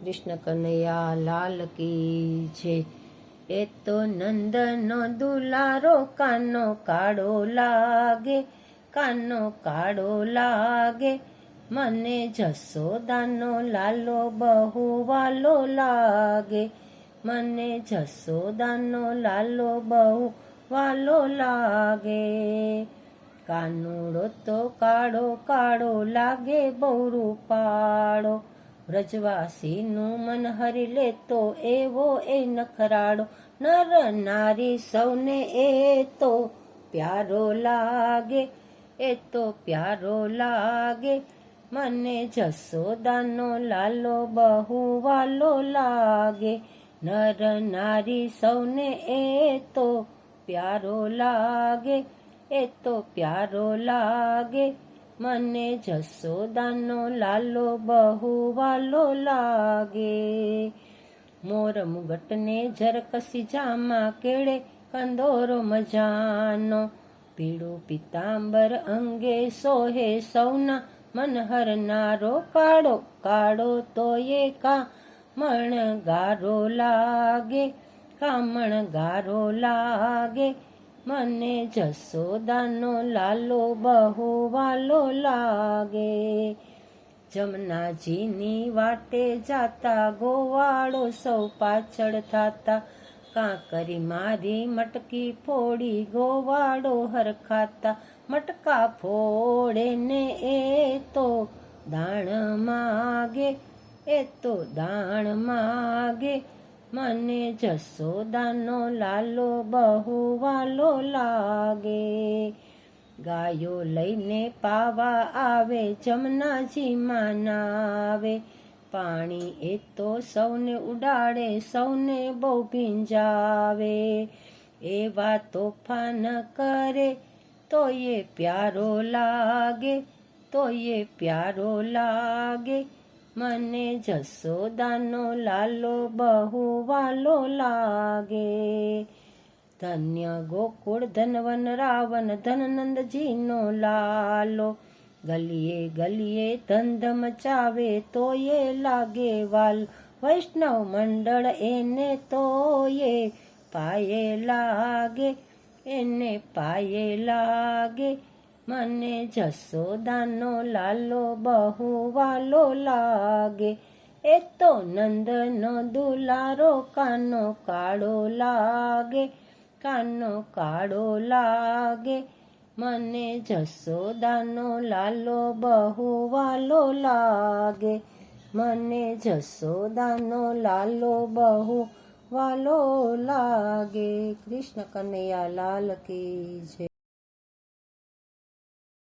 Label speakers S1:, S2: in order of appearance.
S1: કૃષ્ણ કનૈયા લાલ કી છે। એ તો નંદનો દુલારો કાનો કાળો લાગે, કાનો કાળો લાગે, મને જસોદાનો લાલો બહુ વાલો લાગે, મને જસોદાનો લાલો બહુ વાલો લાગે। કાનુડો તો કાળો કાળો લાગે બહુ રૂપાળો, વ્રજવાસીનું મન હરી લેતો એવો એ નખરાળો, નર નારી સૌને એ તો પ્યારો લાગે, એ તો પ્યારો લાગે, મને જસોદાનો લાલો બહુ વાલો લાગે, નર નારી સૌને એ તો પ્યારો લાગે, એ તો પ્યારો લાગે, મને જસોદાનો લાલો બહુ વાલો લાગે। મોર મુગટને ઝરકસી જામા કેળે કંદોરો મજાનો, પીળું પિતાંબર અંગે સોહે સૌના મન હરનારો, કાળો કાળો તોયે કામણ ગારો લાગે, કામણ ગારો લાગે, મને જસોદાનો લાલો બહુ વાલો લાગે। જમનાજીની વાટે જાતા ગોવાળો સૌ પાછળ થાતા, કાંકરી મારી મટકી ફોડી ગોવાળો હરખાતા, મટકા ફોડે ને એ તો દાણ માગે, એ તો દાણ માગે, મને જસોદાનો લાલો બહુ વાલો લાગે। ગાયો લઈને પાવા આવે જમનાજીમાં નાવે, પાણી એ તો સૌને ઉડાડે સૌને બહુ ભીંજાવે, એવા તોફાન કરે તોય પ્યારો લાગે, તોય પ્યારો લાગે, મને જસોદાનો લાલો બહુ વાલો લાગે। ધન્ય ગોકુળ ધનવન રાવણ ધનનંદજીનો લાલો, ગલીએ ગલીએ ધંધ મચાવે તોયે લાગે વાલ, વૈષ્ણવ મંડળ એને તોયે પાયે લાગે, એને પાયે લાગે, મને જસોદાનો લાલો બહુ વાલો લાગે। એ તો નંદનો દુલારો કાનો કાળો લાગે, કાનો કાળો લાગે, મને જસોદાનો લાલો બહુ વાલો લાગે, મને જસોદાનો લાલો બહુ વાલો લાગે। કૃષ્ણ કનૈયા લાલ કી જય।